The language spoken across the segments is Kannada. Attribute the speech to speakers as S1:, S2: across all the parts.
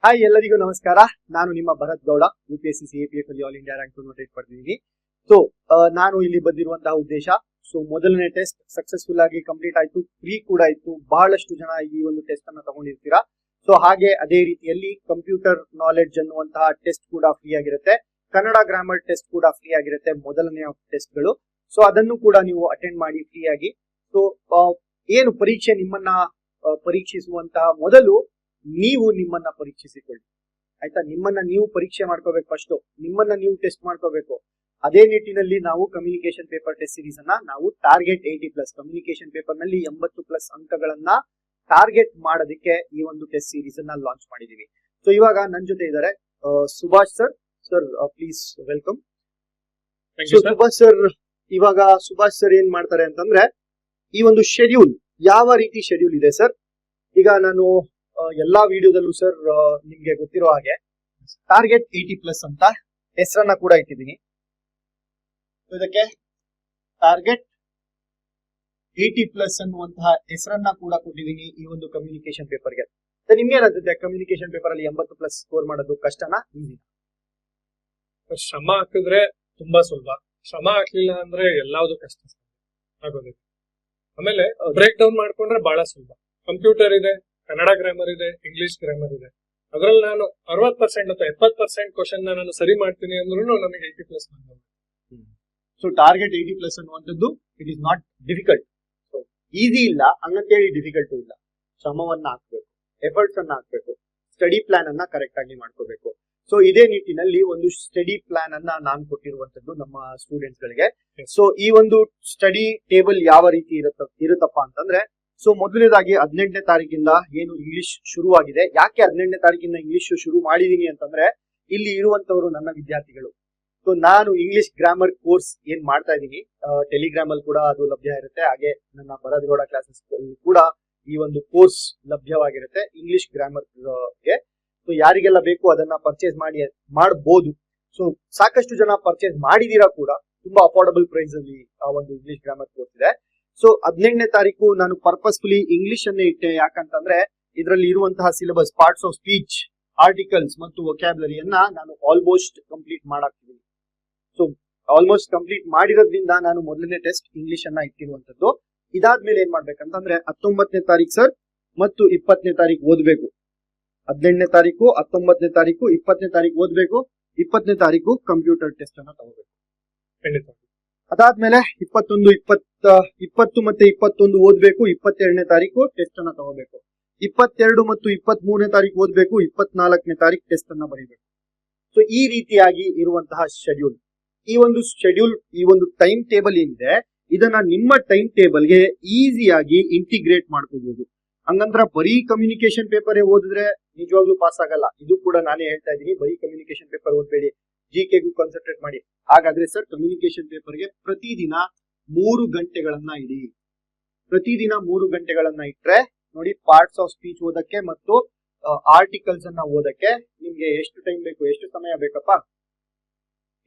S1: ಹಾಯ್ ಎಲ್ಲರಿಗೂ ನಮಸ್ಕಾರ. ನಾನು ನಿಮ್ಮ ಭರತ್ ಗೌಡ, UPSC CAPF ಅಲ್ಲಿ ಆಲ್ ಇಂಡಿಯಾ ರ್ಯಾಂಕ್ ನೋಟೇಟ್ ಪಡೆದಿದ್ದೀನಿ. ಸೊ ನಾನು ಇಲ್ಲಿ ಬಂದಿರುವಂತಹ ಉದ್ದೇಶ, ಸೊ ಮೊದಲನೇ ಟೆಸ್ಟ್ ಸಕ್ಸಸ್ಫುಲ್ ಆಗಿ ಕಂಪ್ಲೀಟ್ ಆಯ್ತು, ಫ್ರೀ ಕೂಡ ಇತ್ತು. ಬಹಳಷ್ಟು ಜನ ಈ ಒಂದು ಟೆಸ್ಟ್ ಅನ್ನ ತಗೊಂಡಿರ್ತೀರಾ. ಸೊ ಹಾಗೆ ಅದೇ ರೀತಿಯಲ್ಲಿ ಕಂಪ್ಯೂಟರ್ ನಾಲೆಡ್ಜ್ ಅನ್ನುವಂತಹ ಟೆಸ್ಟ್ ಕೂಡ ಫ್ರೀ ಆಗಿರುತ್ತೆ, ಕನ್ನಡ ಗ್ರಾಮರ್ ಟೆಸ್ಟ್ ಕೂಡ ಫ್ರೀ ಆಗಿರುತ್ತೆ, ಮೊದಲನೇ ಟೆಸ್ಟ್ ಗಳು. ಸೊ ಅದನ್ನು ಕೂಡ ನೀವು ಅಟೆಂಡ್ ಮಾಡಿ ಫ್ರೀ ಆಗಿ. ಸೊ ಏನು ಪರೀಕ್ಷೆ ನಿಮ್ಮನ್ನ ಪರೀಕ್ಷಿಸುವಂತಹ ಮೊದಲು ನೀವು ನಿಮ್ಮನ್ನ ಪರೀಕ್ಷಿಸಿಕೊಳ್ಳಿ, ಆಯ್ತಾ? ನಿಮ್ಮನ್ನ ನೀವು ಪರೀಕ್ಷೆ ಮಾಡ್ಕೋಬೇಕು, ಫಸ್ಟ್ ನಿಮ್ಮನ್ನ ನೀವು ಟೆಸ್ಟ್ ಮಾಡ್ಕೋಬೇಕು. ಅದೇ ನಿಟ್ಟಿನಲ್ಲಿ ನಾವು ಕಮ್ಯುನಿಕೇಶನ್ ಪೇಪರ್ ಟೆಸ್ಟ್ ಸೀರೀಸ್ ಅನ್ನ ನಾವು ಟಾರ್ಗೆಟ್ 80+ ಕಮ್ಯುನಿಕೇಶನ್ ಪೇಪರ್ ನಲ್ಲಿ 80+ ಅಂಕಗಳನ್ನ ಟಾರ್ಗೆಟ್ ಮಾಡೋದಕ್ಕೆ ಈ ಒಂದು ಟೆಸ್ಟ್ ಸೀರೀಸ್ ಅನ್ನ ಲಾಂಚ್ ಮಾಡಿದೀವಿ. ಸೊ ಇವಾಗ ನನ್ನ ಜೊತೆ ಇದ್ದಾರೆ Subhash sir. Sir please welcome. Subhash sir, ಇವಾಗ ಸುಭಾಷ್ ಸರ್ ಏನ್ ಮಾಡ್ತಾರೆ ಅಂತಂದ್ರೆ, ಈ ಒಂದು ಶೆಡ್ಯೂಲ್ ಯಾವ ರೀತಿ ಶೆಡ್ಯೂಲ್ ಇದೆ ಸರ್? ಈಗ ನಾನು ಎಲ್ಲಾ ವಿಡಿಯೋದಲ್ಲೂ ಸರ್ ನಿಮ್ಗೆ ಗೊತ್ತಿರೋ ಹಾಗೆ ಟಾರ್ಗೆಟ್ 80+ ಅಂತ ಹೆಸರನ್ನ ಕೂಡ ಇಟ್ಟಿದ್ದೀನಿ. ಇದಕ್ಕೆ ಟಾರ್ಗೆಟ್ 80+ ಅನ್ನುವಂತಹ ಹೆಸರನ್ನ ಕೂಡ ಕೊಟ್ಟಿದ್ದೀನಿ ಈ ಒಂದು ಕಮ್ಯುನಿಕೇಶನ್ ಪೇಪರ್ಗೆ. ನಿಮ್ಗೆ ಏನಾಗುತ್ತೆ, ಕಮ್ಯುನಿಕೇಶನ್ ಪೇಪರ್ ಅಲ್ಲಿ 80+ ಸ್ಕೋರ್ ಮಾಡೋದು ಕಷ್ಟನಾ, ಈಸಿನಾ?
S2: ಶ್ರಮ ಹಾಕಿದ್ರೆ ತುಂಬಾ ಸುಲಭ, ಶ್ರಮ ಹಾಕ್ಲಿಲ್ಲ ಅಂದ್ರೆ ಎಲ್ಲಾವುದು ಕಷ್ಟ ಆಗೋದಿಲ್ಲ. ಆಮೇಲೆ ಬ್ರೇಕ್ ಡೌನ್ ಮಾಡ್ಕೊಂಡ್ರೆ ಬಹಳ ಸುಲಭ. ಕಂಪ್ಯೂಟರ್ ಇದೆ, ಕನ್ನಡ ಗ್ರಾಮರ್ ಇದೆ, ಇಂಗ್ಲಿಷ್ ಗ್ರಾಮರ್ ಇದೆ. ಅದ್ರಲ್ಲಿ ನಾನು 60% ಅಥವಾ 70% ಕ್ವಶನ್ ನಾನು ಸರಿ ಮಾಡ್ತೀನಿ ಅಂದ್ರೂ ನಮಗೆ 80+ ಬಂದ.
S1: ಸೊ ಟಾರ್ಗೆಟ್ 80+ ಅನ್ನುವಂಥದ್ದು it is not difficult. So easy ಇಲ್ಲ ಹಂಗಂತೇಳಿ ಡಿಫಿಕಲ್ಟ್ ಇಲ್ಲ. ಶ್ರಮವನ್ನ ಹಾಕ್ಬೇಕು, ಎಫರ್ಟ್ಸ್ ಅನ್ನ ಹಾಕ್ಬೇಕು, ಸ್ಟಡಿ ಪ್ಲಾನ್ ಅನ್ನ ಕರೆಕ್ಟ್ ಆಗಿ ಮಾಡ್ಕೋಬೇಕು. ಸೊ ಇದೇ ನಿಟ್ಟಿನಲ್ಲಿ ಒಂದು ಸ್ಟಡಿ ಪ್ಲಾನ್ ಅನ್ನ ನಾನು ಕೊಟ್ಟಿರುವಂತದ್ದು ನಮ್ಮ ಸ್ಟೂಡೆಂಟ್ಸ್ ಗಳಿಗೆ. ಸೊ ಈ ಒಂದು ಸ್ಟಡಿ ಟೇಬಲ್ ಯಾವ ರೀತಿ ಇರುತ್ತಪ್ಪ ಅಂತಂದ್ರೆ, ಸೊ ಮೊದಲನೇದಾಗಿ 18ನೇ ತಾರೀಕಿಂದ ಏನು ಇಂಗ್ಲಿಷ್ ಶುರುವಾಗಿದೆ. ಯಾಕೆ 18ನೇ ತಾರೀಕಿಂದ ಇಂಗ್ಲಿಷ್ ಶುರು ಮಾಡಿದೀನಿ ಅಂತಂದ್ರೆ, ಇಲ್ಲಿ ಇರುವಂತವರು ನನ್ನ ವಿದ್ಯಾರ್ಥಿಗಳು. ಸೊ ನಾನು ಇಂಗ್ಲಿಷ್ ಗ್ರಾಮರ್ ಕೋರ್ಸ್ ಏನ್ ಮಾಡ್ತಾ ಇದ್ದೀನಿ, ಟೆಲಿಗ್ರಾಮ್ ಅಲ್ಲಿ ಕೂಡ ಅದು ಲಭ್ಯ ಇರುತ್ತೆ, ಹಾಗೆ ನನ್ನ ಭರತ್ ಗೌಡ ಕ್ಲಾಸಸ್ ಕೂಡ ಈ ಒಂದು ಕೋರ್ಸ್ ಲಭ್ಯವಾಗಿರುತ್ತೆ ಇಂಗ್ಲಿಷ್ ಗ್ರಾಮರ್ ಗೆ. ಸೊ ಯಾರಿಗೆಲ್ಲ ಬೇಕು ಅದನ್ನ ಪರ್ಚೇಸ್ ಮಾಡಬಹುದು. ಸೊ ಸಾಕಷ್ಟು ಜನ ಪರ್ಚೇಸ್ ಮಾಡಿದೀರಾ ಕೂಡ, ತುಂಬಾ ಅಫೋರ್ಡಬಲ್ ಪ್ರೈಸ್ ಅಲ್ಲಿ ಆ ಒಂದು ಇಂಗ್ಲಿಷ್ ಗ್ರಾಮರ್ ಕೋರ್ಸ್ ಇದೆ. ಸೊ 18ನೇ ತಾರೀಕು ನಾನು ಪರ್ಪಸ್ಫುಲಿ ಇಂಗ್ಲಿಷ್ ಅನ್ನೇ ಇಟ್ಟೆ. ಯಾಕಂತಂದ್ರೆ ಇದರಲ್ಲಿ ಇರುವಂತಹ syllabus, parts of speech, articles ಮತ್ತು ವೊಕ್ಯಾಬ್ಯುಲರಿಯನ್ನ ನಾನು ಆಲ್ಮೋಸ್ಟ್ ಕಂಪ್ಲೀಟ್ ಮಾಡಾಕ್ತಿದ್ದೀನಿ. ಸೊ ಆಲ್ಮೋಸ್ಟ್ ಕಂಪ್ಲೀಟ್ ಮಾಡಿರೋದ್ರಿಂದ ನಾನು ಮೊದಲನೇ ಟೆಸ್ಟ್ ಇಂಗ್ಲಿಷ್ ಅನ್ನ ಇಟ್ಟಿರುವಂತದ್ದು. ಇದಾದ್ಮೇಲೆ ಏನ್ ಮಾಡ್ಬೇಕಂತಂದ್ರೆ 19ನೇ ತಾರೀಕು ಸರ್ ಮತ್ತು 20ನೇ ತಾರೀಕು ಓದ್ಬೇಕು. 18ನೇ ತಾರೀಕು, 19ನೇ ತಾರೀಕು, 20ನೇ ತಾರೀಕು ಓದ್ಬೇಕು. 20ನೇ ತಾರೀಕು ಕಂಪ್ಯೂಟರ್ ಟೆಸ್ಟ್ ಅನ್ನ ತಗೋಬೇಕು. ಅದಾದ್ಮೇಲೆ 20 ಮತ್ತೆ 21 ಓದ್ಬೇಕು. 22ನೇ ತಾರೀಕು ಟೆಸ್ಟ್ ಅನ್ನ ತಗೋಬೇಕು. 22 ಮತ್ತು 23ನೇ ತಾರೀಕು ಓದ್ಬೇಕು. 24ನೇ ತಾರೀಕು ಟೆಸ್ಟ್ ಅನ್ನ ಬರೀಬೇಕು. ಸೊ ಈ ರೀತಿಯಾಗಿ ಇರುವಂತಹ ಶೆಡ್ಯೂಲ್, ಈ ಒಂದು ಟೈಮ್ ಟೇಬಲ್ ಏನಿದೆ, ಇದನ್ನ ನಿಮ್ಮ ಟೈಮ್ ಟೇಬಲ್ಗೆ ಈಸಿಯಾಗಿ ಇಂಟಿಗ್ರೇಟ್ ಮಾಡ್ಕೋಬಹುದು. ಹಂಗಂದ್ರ ಬರೀ ಕಮ್ಯುನಿಕೇಶನ್ ಪೇಪರ್ ಓದಿದ್ರೆ ನಿಜವಾಗ್ಲೂ ಪಾಸ್ ಆಗಲ್ಲ. ಇದು ಕೂಡ ನಾನೇ ಹೇಳ್ತಾ ಇದ್ದೀನಿ, ಬರೀ ಕಮ್ಯುನಿಕೇಶನ್ ಪೇಪರ್ ಓದ್ಬೇಡಿ, GKಗೂ ಕಾನ್ಸಂಟ್ರೇಟ್ ಮಾಡಿ. ಹಾಗಾದ್ರೆ ಸರ್ ಕಮ್ಯುನಿಕೇಶನ್ ಪೇಪರ್ಗೆ ಪ್ರತಿದಿನ 3 ಗಂಟೆಗಳನ್ನ ಇಡಿ. ಪ್ರತಿದಿನ 3 ಗಂಟೆಗಳನ್ನ ಇಟ್ರೆ ನೋಡಿ, ಪಾರ್ಟ್ಸ್ ಆಫ್ ಸ್ಪೀಚ್ ಓದಕ್ಕೆ ಮತ್ತು ಆರ್ಟಿಕಲ್ಸ್ ಅನ್ನ ಓದಕ್ಕೆ ನಿಮ್ಗೆ ಎಷ್ಟು ಟೈಮ್ ಬೇಕು, ಎಷ್ಟು ಸಮಯ ಬೇಕಪ್ಪ?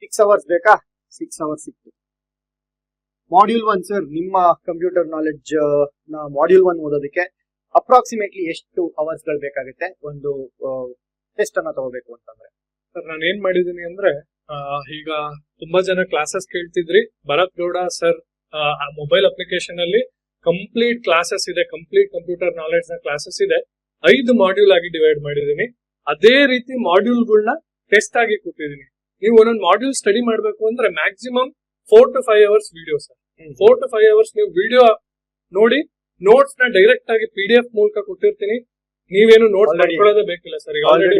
S1: 6 ಅವರ್ಸ್ ಬೇಕಾ? 6 ಅವರ್ಸ್ ಸಿಕ್ತು. ಮಾಡ್ಯೂಲ್ 1 ಸರ್, ನಿಮ್ಮ ಕಂಪ್ಯೂಟರ್ ನಾಲೆಡ್ಜ್ ನ ಮಾಡ್ಯೂಲ್ 1 ಓದೋದಕ್ಕೆ ಅಪ್ರಾಕ್ಸಿಮೇಟ್ಲಿ ಎಷ್ಟು ಅವರ್ಸ್ ಗಳು ಬೇಕಾಗುತ್ತೆ ಒಂದು ಟೆಸ್ಟ್ ಅನ್ನ ತಗೋಬೇಕು ಅಂತಂದ್ರೆ?
S2: ಸರ್ ನಾನು ಏನ್ ಮಾಡಿದೀನಿ ಅಂದ್ರೆ, ಈಗ ತುಂಬಾ ಜನ ಕ್ಲಾಸಸ್ ಕೇಳ್ತಿದ್ರಿ. Bharath Gowda sir mobile application ಅಲ್ಲಿ ಕಂಪ್ಲೀಟ್ ಕ್ಲಾಸಸ್ ಇದೆ, ಕಂಪ್ಲೀಟ್ ಕಂಪ್ಯೂಟರ್ ನಾಲೆಡ್ಜ್ ನ ಕ್ಲಾಸಸ್ ಇದೆ. 5 ಮಾಡ್ಯೂಲ್ ಆಗಿ ಡಿವೈಡ್ ಮಾಡಿದೀನಿ. ಅದೇ ರೀತಿ ಮಾಡ್ಯೂಲ್ಗಳನ್ನ ಟೆಸ್ಟ್ ಆಗಿ ಕೊಟ್ಟಿದ್ದೀನಿ. ನೀವು ಒಂದೊಂದು ಮಾಡ್ಯೂಲ್ ಸ್ಟಡಿ ಮಾಡ್ಬೇಕು ಅಂದ್ರೆ maximum 4 to 5 hours video sir. 4 to 5 hours ನೀವು ವಿಡಿಯೋ ನೋಡಿ, ನೋಟ್ಸ್ ನ ಡೈರೆಕ್ಟ್ ಆಗಿ PDF ಮೂಲಕ ಕೊಟ್ಟಿರ್ತೀನಿ. ನೀವೇನು ನೋಟ್ಸ್ ಮಾಡ್ಕೊಳ್ಳೋದೇ ಬೇಕಿಲ್ಲ ಸರ್, ಈಗ ಆಲ್ರೆಡಿ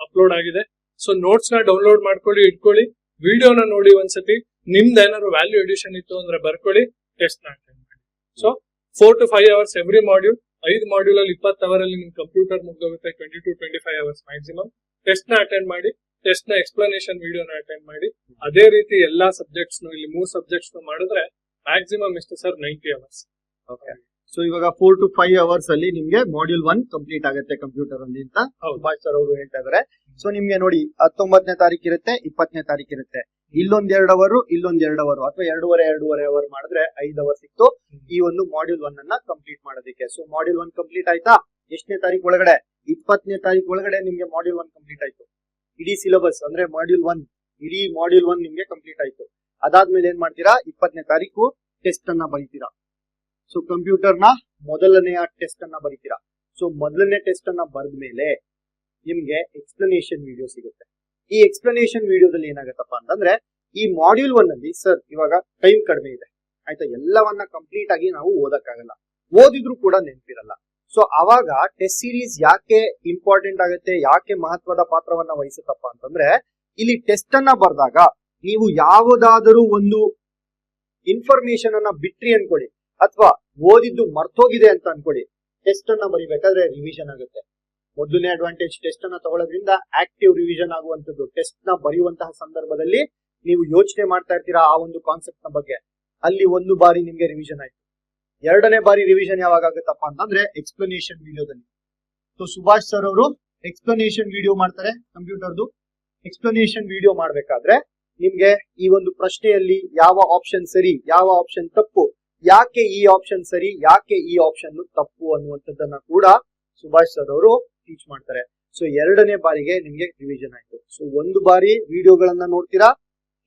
S2: ಅಪ್ಲೋಡ್ ಆಗಿದೆ. ಸೊ ನೋಟ್ಸ್ ನ ಡೌನ್ಲೋಡ್ ಮಾಡ್ಕೊಳ್ಳಿ, ಇಟ್ಕೊಳ್ಳಿ, ವಿಡಿಯೋನ ನೋಡಿ ಒಂದ್ಸತಿ. ನಿಮ್ದು ಏನಾದ್ರು ವ್ಯಾಲ್ಯೂ ಎಡಿಷನ್ ಇತ್ತು ಅಂದ್ರೆ ಬರ್ಕೊಳ್ಳಿ, ಟೆಸ್ಟ್ ನ ಅಟೆಂಡ್ ಮಾಡಿ. So 4 to 5 hours every module. 5 module ಅಲ್ಲಿ 20 ಅವರ್ ಅಲ್ಲಿ ನಿಮ್ ಕಂಪ್ಯೂಟರ್ ಮುಗ್ದೋಗುತ್ತೆ. 20 to 25 ಅವರ್ಸ್ ಮ್ಯಾಕ್ಸಿಮಮ್. ಟೆಸ್ಟ್ ನ ಅಟೆಂಡ್ ಮಾಡಿ, ಟೆಸ್ಟ್ ನ ಎಕ್ಸ್ಪ್ಲನೇಷನ್ ವಿಡಿಯೋನ ಅಟೆಂಡ್ ಮಾಡಿ. ಅದೇ ರೀತಿ ಎಲ್ಲಾ ಸಬ್ಜೆಕ್ಟ್ಸ್ ಇಲ್ಲಿ 3 ಸಬ್ಜೆಕ್ಟ್ಸ್ ಮಾಡಿದ್ರೆ ಮ್ಯಾಕ್ಸಿಮಮ್ ಎಷ್ಟು ಸರ್? 90 ಅವರ್ಸ್.
S1: ಓಕೆ. ಸೊ ಇವಾಗ 4 to 5 ಅವರ್ಸ್ ಅಲ್ಲಿ ನಿಮ್ಗೆ ಮಾಡ್ಯೂಲ್ 1 ಕಂಪ್ಲೀಟ್ ಆಗುತ್ತೆ ಕಂಪ್ಯೂಟರ್ ಅಲ್ಲಿ ಅಂತ ಸುಭಾಷ್ ಸರ್ ಅವರು ಹೇಳ್ತಾ ಇದಾರೆ. ಸೊ ನಿಮ್ಗೆ ನೋಡಿ 19ನೇ ತಾರೀಕು ಇರುತ್ತೆ, 20ನೇ ತಾರೀಕು ಇರುತ್ತೆ. ಇಲ್ಲೊಂದ್ 2 ಅವರ್, ಇಲ್ಲೊಂದ್ 2 ಅವರ್, ಅಥವಾ 2.5 ಅವರ್ ಮಾಡಿದ್ರೆ 5 ಅವರ್ ಸಿಕ್ತು ಈ ಒಂದು ಮಾಡ್ಯೂಲ್ 1 ಅನ್ನ ಕಂಪ್ಲೀಟ್ ಮಾಡೋದಕ್ಕೆ. ಸೊ ಮಾಡ್ಯೂಲ್ 1 ಕಂಪ್ಲೀಟ್ ಆಯ್ತಾ? ಎಷ್ಟನೇ ತಾರೀಕು ಒಳಗಡೆ? 20ನೇ ತಾರೀಕು ಒಳಗಡೆ ನಿಮ್ಗೆ ಮಾಡ್ಯೂಲ್ 1 ಕಂಪ್ಲೀಟ್ ಆಯ್ತು. ಇಡೀ ಸಿಲೆಬಸ್ ಅಂದ್ರೆ ಮಾಡ್ಯೂಲ್ 1 ಇಡೀ ಮಾಡ್ಯೂಲ್ 1 ನಿಮ್ಗೆ ಕಂಪ್ಲೀಟ್ ಆಯ್ತು. ಅದಾದ್ಮೇಲೆ ಏನ್ ಮಾಡ್ತೀರಾ? 20ನೇ ತಾರೀಕು ಟೆಸ್ಟ್ ಅನ್ನ ಬರೀತೀರಾ. ಸೊ ಕಂಪ್ಯೂಟರ್ ನ ಮೊದಲನೆಯ ಟೆಸ್ಟ್ ಅನ್ನ ಬರೀತೀರಾ. ಸೊ ಮೊದಲನೇ ಟೆಸ್ಟ್ ಅನ್ನ ಬರೆದ ಮೇಲೆ ನಿಮ್ಗೆ ಎಕ್ಸ್ಪ್ಲನೇಷನ್ ವಿಡಿಯೋ ಸಿಗುತ್ತೆ. ಈ ಎಕ್ಸ್ಪ್ಲನೇಷನ್ ವಿಡಿಯೋದಲ್ಲಿ ಏನಾಗತ್ತಪ್ಪ ಅಂತಂದ್ರೆ, ಈ ಮಾಡ್ಯೂಲ್ 1 ಅಲ್ಲಿ ಸರ್ ಇವಾಗ ಟೈಮ್ ಕಡಿಮೆ ಇದೆ ಆಯ್ತಾ, ಎಲ್ಲವನ್ನ ಕಂಪ್ಲೀಟ್ ಆಗಿ ನಾವು ಓದಕ್ಕಾಗಲ್ಲ, ಓದಿದ್ರು ಕೂಡ ನೆನಪಿರಲ್ಲ. ಸೊ ಅವಾಗ ಟೆಸ್ಟ್ ಸೀರೀಸ್ ಯಾಕೆ ಇಂಪಾರ್ಟೆಂಟ್ ಆಗುತ್ತೆ, ಯಾಕೆ ಮಹತ್ವದ ಪಾತ್ರವನ್ನ ವಹಿಸುತ್ತಪ್ಪ ಅಂತಂದ್ರೆ, ಇಲ್ಲಿ ಟೆಸ್ಟ್ ಅನ್ನ ಬರೆದಾಗ ನೀವು ಯಾವುದಾದರೂ ಒಂದು ಇನ್ಫಾರ್ಮೇಶನ್ ಅನ್ನ ಬಿಟ್ರಿ ಅನ್ಕೊಳ್ಳಿ, ಅಥವಾ ಓದಿದ್ದು ಮರ್ತೋಗಿದೆ ಅಂತ ಅನ್ಕೊಳ್ಳಿ, ಟೆಸ್ಟ್ ಅನ್ನ ಬರಿಬೇಕಾದ್ರೆ ರಿವಿಷನ್ ಆಗುತ್ತೆ. ಮೊದಲನೇ ಅಡ್ವಾಂಟೇಜ್, ಟೆಸ್ಟ್ ಅನ್ನ ತಗೊಳ್ಳೋದ್ರಿಂದ ಆಕ್ಟಿವ್ ರಿವಿಷನ್ ಆಗುವಂತದ್ದು. ಟೆಸ್ಟ್ ನ ಬರೆಯುವಂತಹ ಸಂದರ್ಭದಲ್ಲಿ ನೀವು ಯೋಚನೆ ಮಾಡ್ತಾ ಇರ್ತೀರಾ ಆ ಒಂದು ಕಾನ್ಸೆಪ್ಟ್ ನ ಬಗ್ಗೆ, ಅಲ್ಲಿ ಒಂದು ಬಾರಿ ನಿಮ್ಗೆ ರಿವಿಷನ್ ಆಯ್ತು. ಎರಡನೇ ಬಾರಿ ರಿವಿಷನ್ ಯಾವಾಗ ಆಗುತ್ತಪ್ಪ ಅಂತಂದ್ರೆ ಎಕ್ಸ್ಪ್ಲನೇಷನ್ ವಿಡಿಯೋದಲ್ಲಿ. ಸೊ ಸುಭಾಷ್ ಸರ್ ಅವರು ಎಕ್ಸ್ಪ್ಲನೇಷನ್ ವಿಡಿಯೋ ಮಾಡ್ತಾರೆ ಕಂಪ್ಯೂಟರ್ದು. ಎಕ್ಸ್ಪ್ಲನೇಷನ್ ವಿಡಿಯೋ ಮಾಡ್ಬೇಕಾದ್ರೆ ನಿಮ್ಗೆ ಈ ಒಂದು ಪ್ರಶ್ನೆಯಲ್ಲಿ ಯಾವ ಆಪ್ಷನ್ ಸರಿ, ಯಾವ ಆಪ್ಷನ್ ತಪ್ಪು, ಯಾಕೆ ಈ ಆಪ್ಷನ್ ಸರಿ, ಯಾಕೆ ಈ ಆಪ್ಷನ್ ತಪ್ಪು ಅನ್ನುವಂಥದ್ದನ್ನ ಕೂಡ ಸುಭಾಷ್ ಸರ್ ಅವರು ಟೀಚ್ ಮಾಡ್ತಾರೆ. ಸೊ ಎರಡನೇ ಬಾರಿಗೆ ನಿಮ್ಗೆ ರಿವಿಷನ್ ಆಯ್ತು. ಸೊ ಒಂದು ಬಾರಿ ವಿಡಿಯೋಗಳನ್ನ ನೋಡ್ತೀರಾ,